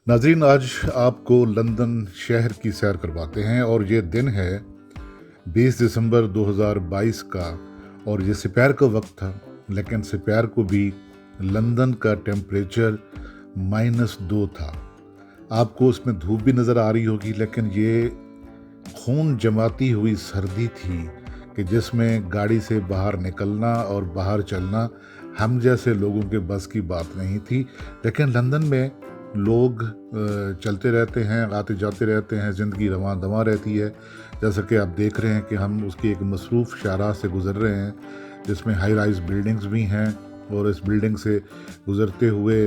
नाज़रीन, आज आपको लंदन शहर की सैर करवाते हैं और ये दिन है 20 दिसंबर 2022 का। और ये दोपहर का वक्त था, लेकिन दोपहर को भी लंदन का टेम्परेचर -2 था। आपको उसमें धूप भी नज़र आ रही होगी, लेकिन ये खून जमाती हुई सर्दी थी कि जिसमें गाड़ी से बाहर निकलना और बाहर चलना हम जैसे लोगों के बस की बात नहीं थी। लेकिन लंदन में लोग चलते रहते हैं, आते जाते रहते हैं, ज़िंदगी रवां दवां रहती है। जैसा कि आप देख रहे हैं कि हम उसकी एक मसरूफ़ शाहराह से गुज़र रहे हैं, जिसमें हाई राइज़ बिल्डिंग्स भी हैं। और इस बिल्डिंग से गुज़रते हुए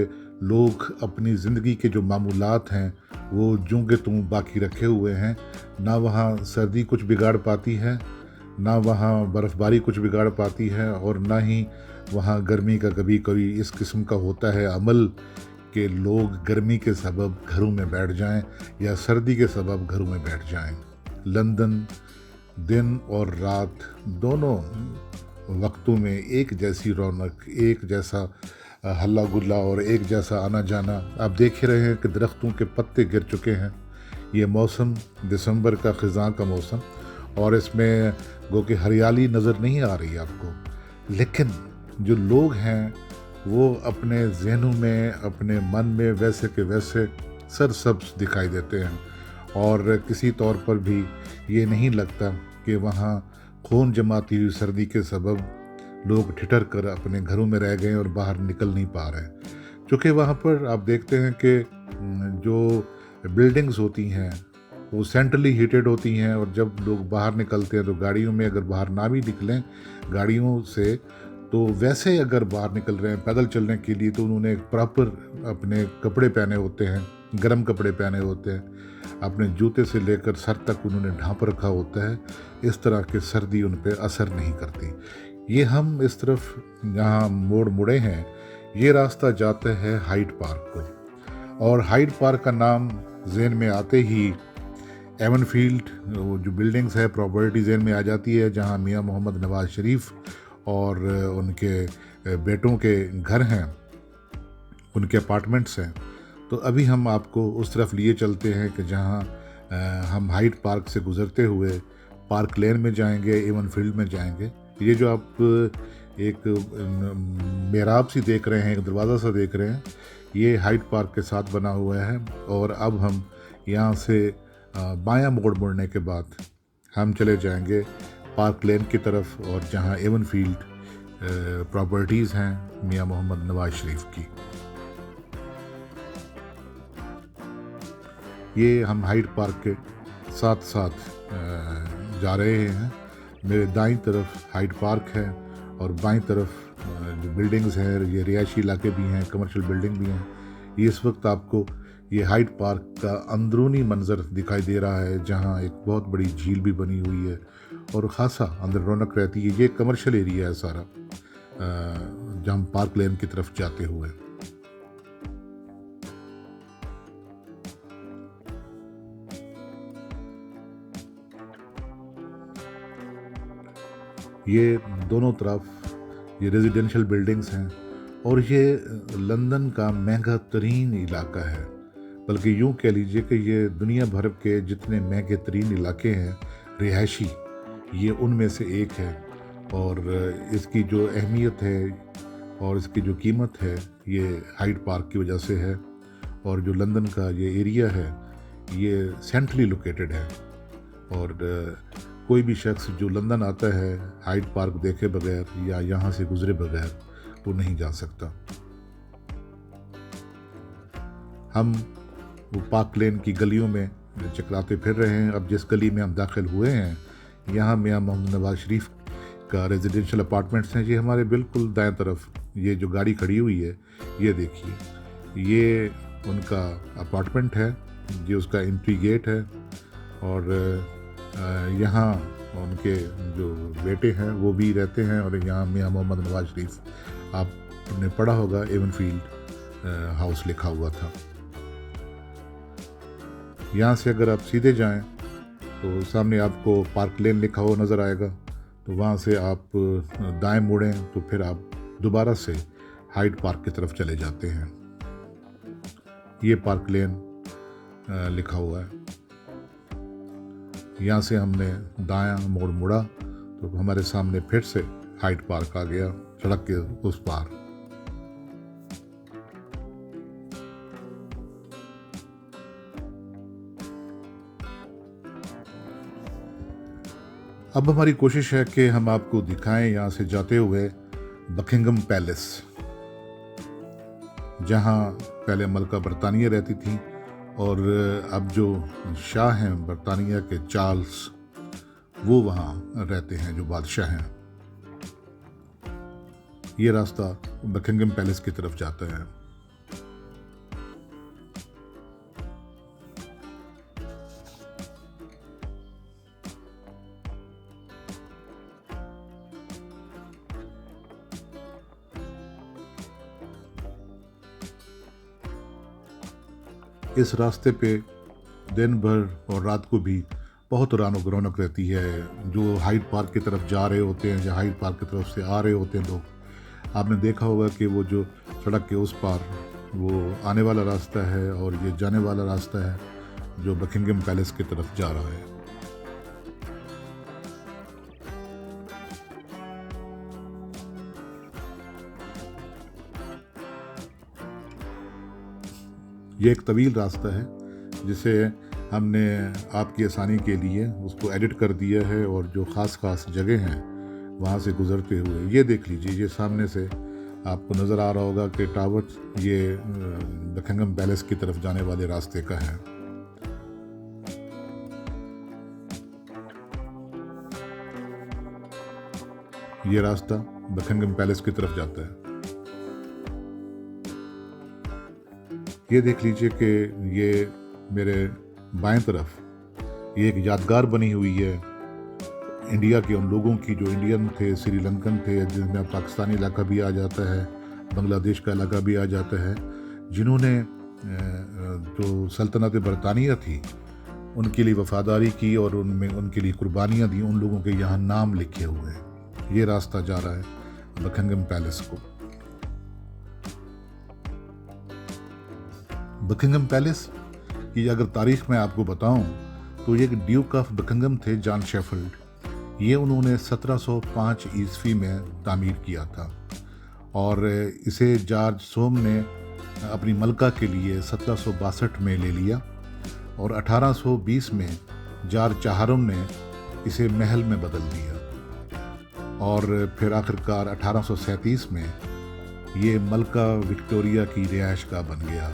लोग अपनी ज़िंदगी के जो मामूलात हैं, वो ज्यों के त्यों बाकी रखे हुए हैं। ना वहाँ सर्दी कुछ बिगाड़ पाती है, ना वहाँ बर्फ़बारी कुछ बिगाड़ पाती है, और ना ही वहाँ गर्मी का कभी कभी इस किस्म का होता है अमल कि लोग गर्मी के सबब घरों में बैठ जाएं या सर्दी के सबब घरों में बैठ जाएं। लंदन दिन और रात दोनों वक्तों में एक जैसी रौनक, एक जैसा हल्ला गुल्ला और एक जैसा आना जाना। आप देख ही रहे हैं कि दरख्तों के पत्ते गिर चुके हैं। ये मौसम दिसंबर का ख़िज़ां का मौसम, और इसमें गो कि हरियाली नज़र नहीं आ रही आपको, लेकिन जो लोग हैं वो अपने ज़हनों में, अपने मन में वैसे के वैसे सरसब्ज़ दिखाई देते हैं। और किसी तौर पर भी ये नहीं लगता कि वहाँ खून जमाती हुई सर्दी के सबब लोग ठिठर कर अपने घरों में रह गए और बाहर निकल नहीं पा रहे हैं। चूँकि वहाँ पर आप देखते हैं कि जो बिल्डिंग्स होती हैं वो सेंट्रली हीटेड होती हैं, और जब लोग बाहर निकलते हैं तो गाड़ियों में अगर बाहर ना भी निकलें गाड़ियों से, तो वैसे अगर बाहर निकल रहे हैं पैदल चलने के लिए, तो उन्होंने एक प्रॉपर अपने कपड़े पहने होते हैं, गर्म कपड़े पहने होते हैं। अपने जूते से लेकर सर तक उन्होंने ढांप रखा होता है। इस तरह की सर्दी उन पे असर नहीं करती। ये हम इस तरफ जहाँ मोड़ मुड़े हैं, ये रास्ता जाता है हाइड पार्क को। और हाइड पार्क का नाम ज़हन में आते ही एवन फील्ड, वो जो बिल्डिंग्स है, प्रॉपर्टी ज़हन में आ जाती है, जहाँ मियाँ मोहम्मद नवाज़ शरीफ और उनके बेटों के घर हैं, उनके अपार्टमेंट्स हैं। तो अभी हम आपको उस तरफ लिए चलते हैं कि जहाँ हम हाइड पार्क से गुज़रते हुए पार्क लेन में जाएंगे, एवन फील्ड में जाएंगे। ये जो आप एक मेहराब सी देख रहे हैं, एक दरवाज़ा सा देख रहे हैं, ये हाइड पार्क के साथ बना हुआ है। और अब हम यहाँ से बायां मोड़ मुड़ने के बाद हम चले जाएंगे पार्क लेन की तरफ, और जहाँ एवन फील्ड प्रॉपर्टीज़ हैं मियाँ मोहम्मद नवाज़ शरीफ की। ये हम हाइड पार्क के साथ साथ जा रहे हैं। मेरे दाईं तरफ हाइड पार्क है और बाईं तरफ जो बिल्डिंग्स हैं, ये रिहायशी इलाके भी हैं, कमर्शियल बिल्डिंग भी हैं। ये इस वक्त आपको ये हाइड पार्क का अंदरूनी मंज़र दिखाई दे रहा है, जहाँ एक बहुत बड़ी झील भी बनी हुई है और ख़ासा अंदर रौनक रहती है। ये कमर्शियल एरिया है सारा, जहाँ हम पार्क लेन की तरफ जाते हुए। ये दोनों तरफ ये रेजिडेंशियल बिल्डिंग्स हैं, और ये लंदन का महंगा तरीन इलाका है। बल्कि यूँ कह लीजिए कि ये दुनिया भर के जितने महंगे तरीन इलाके हैं रिहायशी, ये उनमें से एक है। और इसकी जो अहमियत है और इसकी जो कीमत है, ये हाइड पार्क की वजह से है। और जो लंदन का ये एरिया है, ये सेंट्रली लोकेटेड है। और कोई भी शख्स जो लंदन आता है हाइड पार्क देखे बगैर या यहाँ से गुजरे बगैर वो नहीं जा सकता। हम वो पार्क लेन की गलियों में चकराते फिर रहे हैं। अब जिस गली में हम दाखिल हुए हैं, यहाँ मियाँ मोहम्मद नवाज़ शरीफ का रेजिडेंशियल अपार्टमेंट्स हैं। ये हमारे बिल्कुल दाएं तरफ ये जो गाड़ी खड़ी हुई है, ये देखिए, ये उनका अपार्टमेंट है, ये उसका एंट्री गेट है। और यहाँ उनके जो बेटे हैं वो भी रहते हैं। और यहाँ मियाँ मोहम्मद नवाज़ शरीफ, आपने पढ़ा होगा एवन फील्ड हाउस लिखा हुआ था। यहाँ से अगर आप सीधे जाएं तो सामने आपको पार्क लेन लिखा हुआ नज़र आएगा। तो वहाँ से आप दाएं मुड़ें तो फिर आप दोबारा से हाइड पार्क की तरफ चले जाते हैं। ये पार्क लेन लिखा हुआ है। यहाँ से हमने दायां मोड़ मुड़ा तो हमारे सामने फिर से हाइड पार्क आ गया, सड़क के उस पार। अब हमारी कोशिश है कि हम आपको दिखाएं यहाँ से जाते हुए बकिंगम पैलेस, जहाँ पहले मलका बरतानिया रहती थी और अब जो शाह हैं बरतानिया के, चार्ल्स, वो वहाँ रहते हैं, जो बादशाह हैं। ये रास्ता बकिंगम पैलेस की तरफ जाता है। इस रास्ते पे दिन भर और रात को भी बहुत रौनक रहती है। जो हाइड पार्क की तरफ जा रहे होते हैं या हाइड पार्क की तरफ से आ रहे होते हैं लोग, आपने देखा होगा कि वो जो सड़क के उस पार वो आने वाला रास्ता है और ये जाने वाला रास्ता है जो बकिंगम पैलेस की तरफ जा रहा है। ये एक तवील रास्ता है जिसे हमने आपकी आसानी के लिए उसको एडिट कर दिया है, और जो ख़ास जगह हैं वहाँ से गुज़रते हुए ये देख लीजिए, ये सामने से आपको नज़र आ रहा होगा कि टावर ये बकिंगम पैलेस की तरफ जाने वाले रास्ते का है। ये रास्ता बकिंगम पैलेस की तरफ जाता है। ये देख लीजिए कि ये मेरे बाएं तरफ ये एक यादगार बनी हुई है इंडिया के उन लोगों की जो इंडियन थे, श्रीलंकन थे, जिनमें पाकिस्तानी इलाका भी आ जाता है, बांग्लादेश का इलाका भी आ जाता है, जिन्होंने जो सल्तनत बरतानिया थी उनके लिए वफादारी की और उनमें उनके लिए कुर्बानियाँ दी। उन लोगों के यहाँ नाम लिखे हुए हैं। ये रास्ता जा रहा है बकिंगम पैलेस को। बकिंगम पैलेस की अगर तारीख मैं आपको बताऊं तो ये ड्यूक ऑफ बकिंगम थे, जॉन शेफील्ड। ये उन्होंने 1705 ईस्वी में तामीर किया था और इसे जॉर्ज सोम ने अपनी मलका के लिए 1762 में ले लिया, और 1820 में जॉर्ज चाहरम ने इसे महल में बदल दिया, और फिर आखिरकार 1837 में ये मलका विक्टोरिया की रिहाइशगाह बन गया।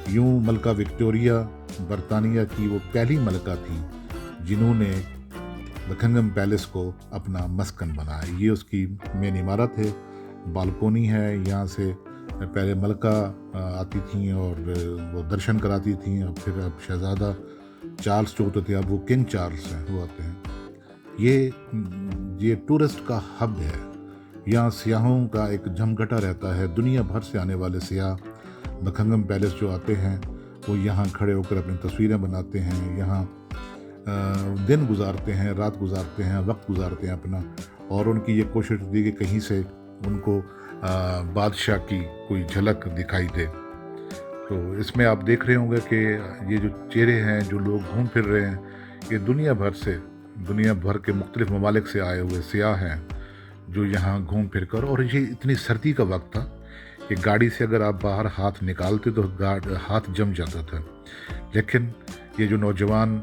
यूं मलका विक्टोरिया बरतानिया की वो पहली मलका थी जिन्होंने बकिंगम पैलेस को अपना मस्कन बनाया। ये उसकी मेन इमारत है, बालकोनी है। यहाँ से पहले मलका आती थी और वो दर्शन कराती थी, और फिर अब शहज़ादा चार्ल्स जो होते थे, अब वो किंग चार्ल्स हैं, वो आते हैं। ये टूरिस्ट का हब है। यहाँ सियाहों का एक जमघटा रहता है। दुनिया भर से आने वाले सियाह बकिंगम पैलेस जो आते हैं वो यहाँ खड़े होकर अपनी तस्वीरें बनाते हैं, यहाँ दिन गुजारते हैं, रात गुजारते हैं, वक्त गुजारते हैं अपना, और उनकी ये कोशिश होती है कि कहीं से उनको बादशाह की कोई झलक दिखाई दे। तो इसमें आप देख रहे होंगे कि ये जो चेहरे हैं, जो लोग घूम फिर रहे हैं, ये दुनिया भर के मुख्तलिफ ममालिक से आए हुए सियाह हैं जो यहाँ घूम फिर कर। और ये इतनी सर्दी का वक्त था कि गाड़ी से अगर आप बाहर हाथ निकालते तो हाथ जम जाता था, लेकिन ये जो नौजवान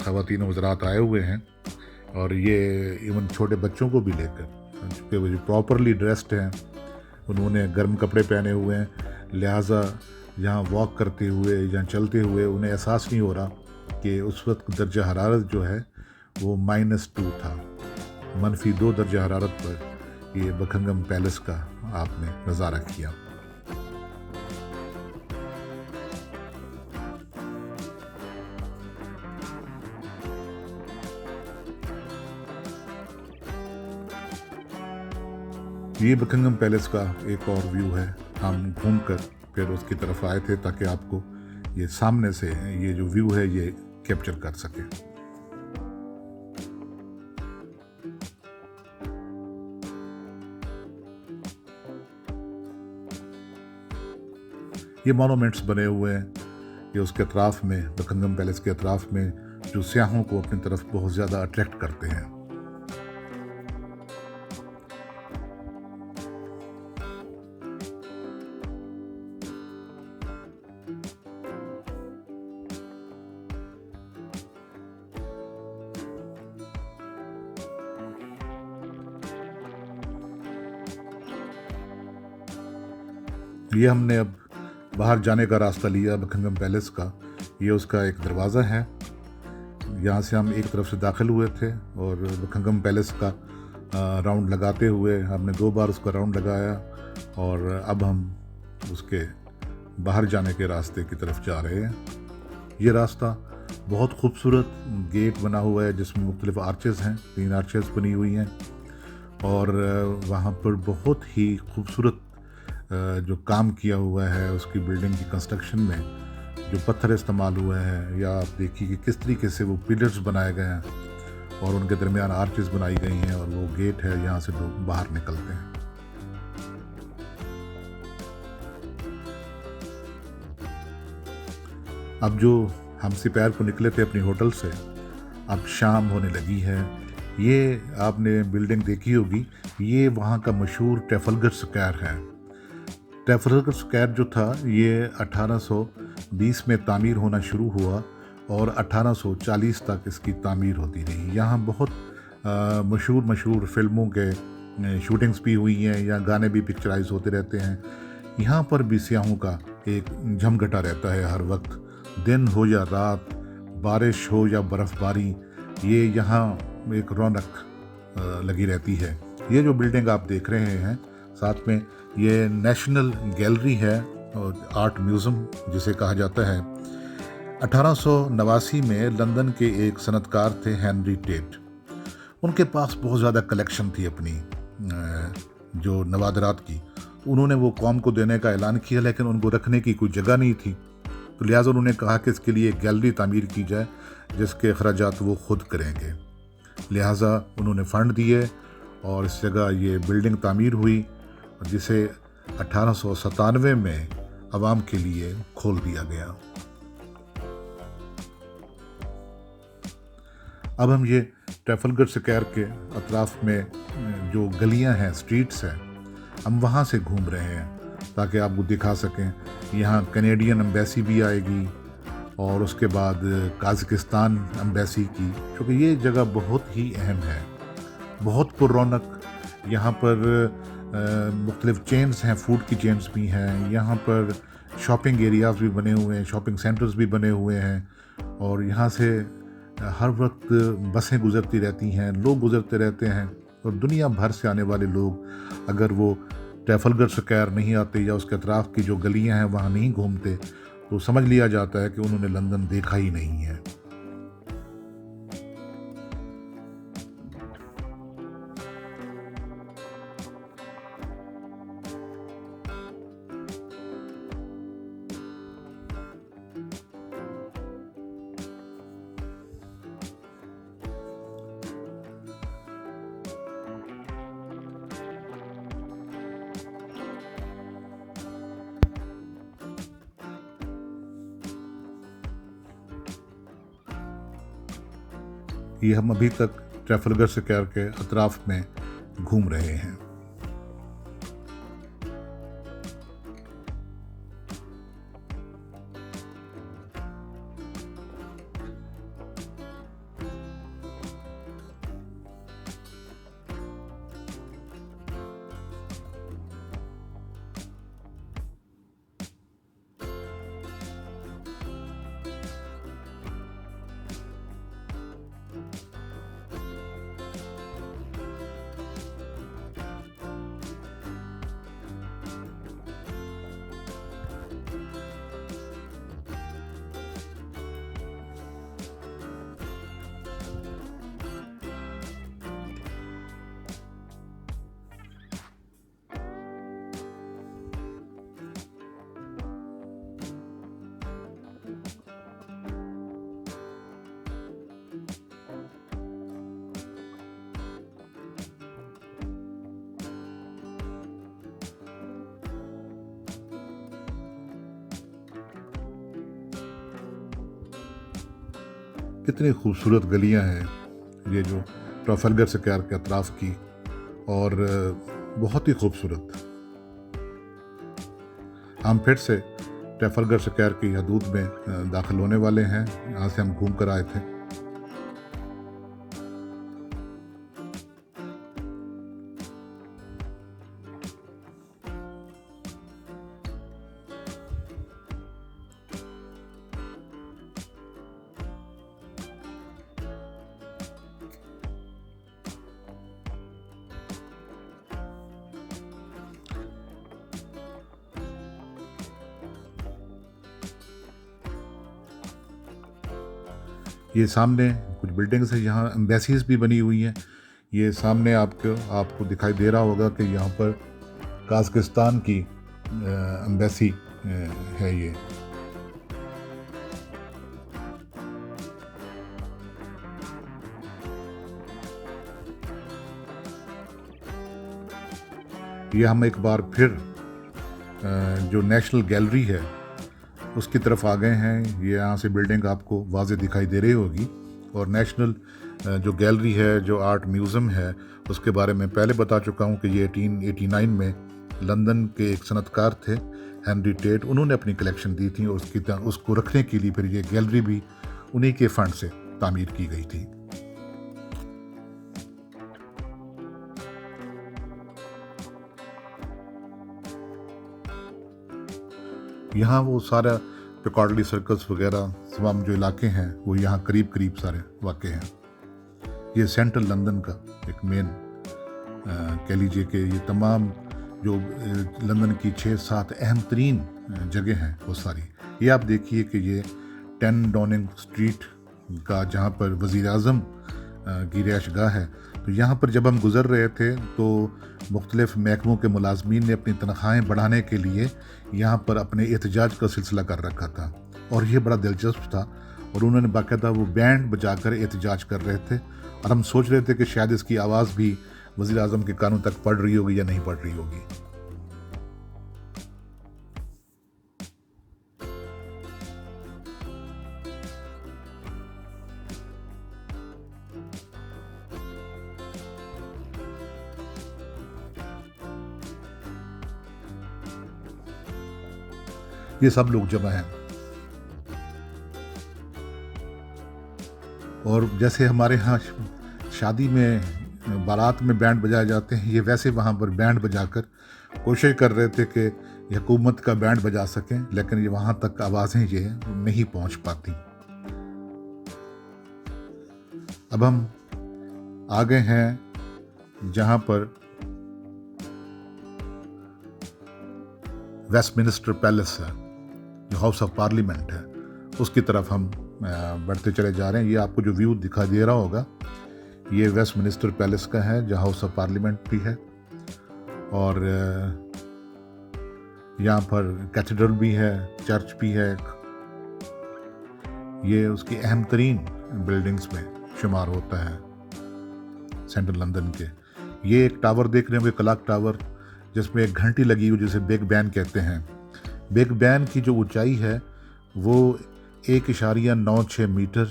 ख़वातीन वज़रात आए हुए हैं, और ये इवन छोटे बच्चों को भी लेकर, चूँकि वो जो प्रॉपरली ड्रेस्ड हैं, उन्होंने गर्म कपड़े पहने हुए हैं, लिहाजा यहाँ वॉक करते हुए या चलते हुए उन्हें एहसास नहीं हो रहा कि उस वक्त दर्जा हरारत जो है वो -2 था। -2 दर्जा हरारत पर ये बकिंगम पैलेस का आपने नज़ारा किया। ये बकिंगम पैलेस का एक और व्यू है। हम घूमकर फिर उसकी तरफ आए थे ताकि आपको ये सामने से ये जो व्यू है ये कैप्चर कर सके। ये मॉन्यूमेंट्स बने हुए हैं, ये उसके अतराफ़ में, बकिंघम पैलेस के अतराफ़ में जो सियाहों को अपनी तरफ बहुत ज़्यादा अट्रैक्ट करते हैं। ये हमने अब बाहर जाने का रास्ता लिया बकिंघम पैलेस का। ये उसका एक दरवाज़ा है। यहाँ से हम एक तरफ से दाखिल हुए थे और बकिंघम पैलेस का राउंड लगाते हुए हमने 2 बार उसका राउंड लगाया और अब हम उसके बाहर जाने के रास्ते की तरफ जा रहे हैं। ये रास्ता बहुत खूबसूरत गेट बना हुआ है जिसमें मुख्तलिफ आर्चेज़ हैं, 3 आर्चेज़ बनी हुई हैं और वहाँ पर बहुत ही खूबसूरत जो काम किया हुआ है उसकी बिल्डिंग की कंस्ट्रक्शन में, जो पत्थर इस्तेमाल हुए हैं, या आप देखिए कि किस तरीके से वो पिलर्स बनाए गए हैं और उनके दरमियान आर्चेस बनाई गई हैं और वो गेट है, यहाँ से लोग बाहर निकलते हैं। अब जो हम सिपैर को निकले थे अपनी होटल से, अब शाम होने लगी है। ये आपने बिल्डिंग देखी होगी, ये वहाँ का मशहूर ट्रैफलगर स्क्वायर है। ट्रैफलगर स्क्वायर जो था ये 1820 में तामीर होना शुरू हुआ और 1840 तक इसकी तामीर होती रही। यहाँ बहुत मशहूर फ़िल्मों के शूटिंग्स भी हुई हैं या गाने भी पिक्चराइज होते रहते हैं। यहाँ पर भी सियाहों का एक जमघटा रहता है हर वक्त, दिन हो या रात, बारिश हो या बर्फ़बारी, ये यहाँ एक रौनक लगी रहती है। ये जो बिल्डिंग आप देख रहे हैं साथ में, ये नेशनल गैलरी है और आर्ट म्यूज़ियम जिसे कहा जाता है। 1889 में लंदन के एक सनतकार थे हेनरी टेट। उनके पास बहुत ज़्यादा कलेक्शन थी अपनी जो नवादरात की। उन्होंने वो कौम को देने का ऐलान किया, लेकिन उनको रखने की कोई जगह नहीं थी, तो लिहाजा उन्होंने कहा कि इसके लिए एक गैलरी तामीर की जाए जिसके अखराजात वो खुद करेंगे। लिहाजा उन्होंने फ़ंड दिए और इस जगह ये बिल्डिंग तामीर हुई जिसे 1897 में आवाम के लिए खोल दिया गया। अब हम ये ट्रैफलगर स्क्वायर के अतराफ़ में जो गलियां हैं, स्ट्रीट्स हैं, हम वहाँ से घूम रहे हैं ताकि आपको दिखा सकें। यहाँ कनेडियन एम्बेसी भी आएगी और उसके बाद काज़ाकिस्तान एम्बेसी की, क्योंकि ये जगह बहुत ही अहम है, बहुत पुररौनक। यहाँ पर मुख्तलिफ चेन्स हैं, फूड की चेन्स भी हैं, यहाँ पर शॉपिंग एरियाज़ भी बने हुए हैं, शॉपिंग सेंटर्स भी बने हुए हैं और यहाँ से हर वक्त बसें गुज़रती रहती हैं, लोग गुज़रते रहते हैं और दुनिया भर से आने वाले लोग अगर वो ट्रैफलगर स्क्वायर नहीं आते या उसके अतराफ़ की जो गलियाँ हैं वहाँ नहीं घूमते तो समझ लिया जाता है कि उन्होंने लंदन देखा ही नहीं है। ये हम अभी तक ट्रैफलगर स्क्वायर के अतराफ़ में घूम रहे हैं। कितनी खूबसूरत गलियां हैं ये जो ट्राफल्गर स्क्वायर के अतराफ़ की, और बहुत ही खूबसूरत। हम फिर से ट्राफल्गर स्क्वायर की हदूद में दाखिल होने वाले हैं। यहाँ से हम घूम कर आए थे। ये सामने कुछ बिल्डिंग्स है, यहाँ एम्बेसीज भी बनी हुई हैं। ये सामने आपको दिखाई दे रहा होगा कि यहाँ पर काज़ाकिस्तान की एम्बेसी है ये। हम एक बार फिर जो नेशनल गैलरी है उसकी तरफ आ गए हैं। ये यहाँ से बिल्डिंग आपको वाज़े दिखाई दे रही होगी। और नेशनल जो गैलरी है, जो आर्ट म्यूज़ियम है, उसके बारे में पहले बता चुका हूँ कि ये 1889 में लंदन के एक सनतकार थे हेनरी टेट, उन्होंने अपनी कलेक्शन दी थी और उसको रखने के लिए फिर ये गैलरी भी उन्हीं के फंड से तामीर की गई थी। यहाँ वो सारा पिकार्डली सर्कस वगैरह तमाम जो इलाके हैं वो यहाँ करीब करीब सारे वाक़ हैं। ये सेंट्रल लंदन का एक मेन कह लीजिए कि ये तमाम जो लंदन की 6-7 अहम तरीन जगह हैं वो सारी। ये आप देखिए कि ये 10 डाउनिंग स्ट्रीट का जहाँ पर वज़ीर आज़म की रिहाइशगाह है, तो यहाँ पर जब हम गुज़र रहे थे तो मुख्तलिफ़ महकमों के मुलाजमीन ने अपनी तनख्वाहें बढ़ाने के लिए यहाँ पर अपने एहतजाज का सिलसिला कर रखा था। और ये बड़ा दिलचस्प था, और उन्होंने बाकायदा वो बैंड बजाकर एहतजाज कर रहे थे, और हम सोच रहे थे कि शायद इसकी आवाज़ भी वज़ीर आज़म के कानों तक पड़ रही होगी या नहीं पड़ रही होगी। ये सब लोग जमा हैं। और जैसे हमारे यहाँ शादी में बारात में बैंड बजाए जाते हैं, ये वैसे वहाँ पर बैंड बजाकर कोशिश कर रहे थे कि ये हुकूमत का बैंड बजा सकें, लेकिन ये वहाँ तक आवाज़ें ये नहीं पहुँच पाती। अब हम आ गए हैं जहाँ पर वेस्टमिनिस्टर पैलेस है, जो हाउस ऑफ पार्लियामेंट है, उसकी तरफ हम बढ़ते चले जा रहे हैं। ये आपको जो व्यू दिखाई दे रहा होगा ये वेस्टमिनिस्टर पैलेस का है, जहाँ हाउस ऑफ पार्लियामेंट भी है, और यहाँ पर कैथेड्रल भी है, चर्च भी है। ये उसकी अहम तरीन बिल्डिंग्स में शुमार होता है सेंट्रल लंदन के। ये एक टावर देख रहे होंगे, क्लॉक टावर, जिसमें एक घंटी लगी हुई जिसे बिग बैन कहते हैं। बिग बैन की जो ऊंचाई है वो 1.96 मीटर,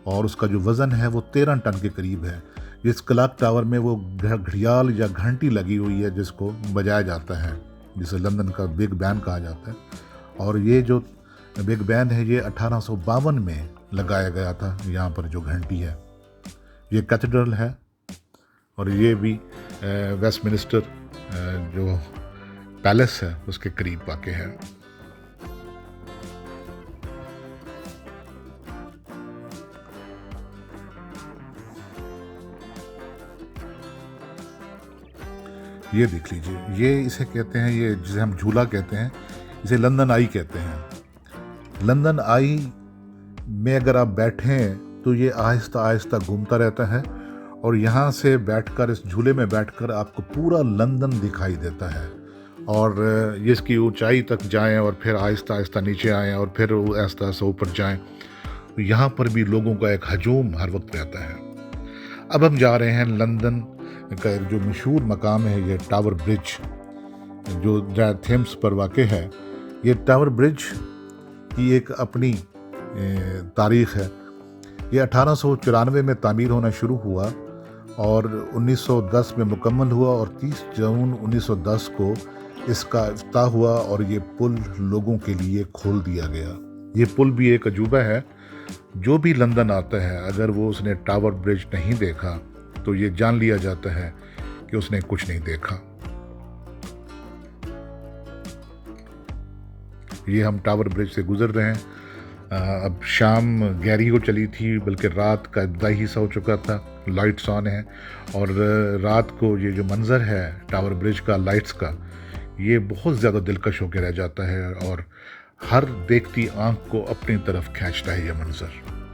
और उसका जो वज़न है वो 13 टन के करीब है। इस क्लॉक टावर में वो घड़ियाल या घंटी लगी हुई है जिसको बजाया जाता है, जिसे लंदन का बिग बैन कहा जाता है। और ये जो बिग बैन है ये 1852 में लगाया गया था। यहाँ पर जो घंटी है, ये कैथेड्रल है, और ये भी वेस्टमिनिस्टर जो पैलेस है उसके करीब वाक़ है। ये देख लीजिए, ये इसे कहते हैं, ये जिसे हम झूला कहते हैं, इसे लंदन आई कहते हैं। लंदन आई में अगर आप बैठें तो ये आहिस्ता आहिस्ता घूमता रहता है, और यहाँ से बैठकर, इस झूले में बैठकर आपको पूरा लंदन दिखाई देता है। और ये इसकी ऊंचाई तक जाएं और फिर आहिस्ता आहिस्ता नीचे आएं और फिर आहिस्ता आहिस्ता ऊपर जाएं, तो यहाँ पर भी लोगों का एक हजूम हर वक्त रहता है। अब हम जा रहे हैं लंदन का एक जो मशहूर मकाम है, ये टावर ब्रिज, जो थेम्स पर वाक़ है। ये टावर ब्रिज की एक अपनी तारीख़ है। ये 1894 में तामीर होना शुरू हुआ और 1910 में मुकम्मल हुआ और 30 जून 1910 को इसका इफ्ताह हुआ और ये पुल लोगों के लिए खोल दिया गया। ये पुल भी एक अजूबा है। जो भी लंदन आता है अगर वो उसने टावर ब्रिज नहीं देखा तो ये जान लिया जाता है कि उसने कुछ नहीं देखा। ये हम टावर ब्रिज से गुजर रहे हैं। अब शाम गहरी हो चली थी, बल्कि रात का इब्तदाई हिस्सा हो चुका था। लाइट्स ऑन है और रात को ये जो मंज़र है टावर ब्रिज का, लाइट्स का, ये बहुत ज़्यादा दिलकश होकर रह जाता है और हर देखती आंख को अपनी तरफ खींचता है ये मंज़र।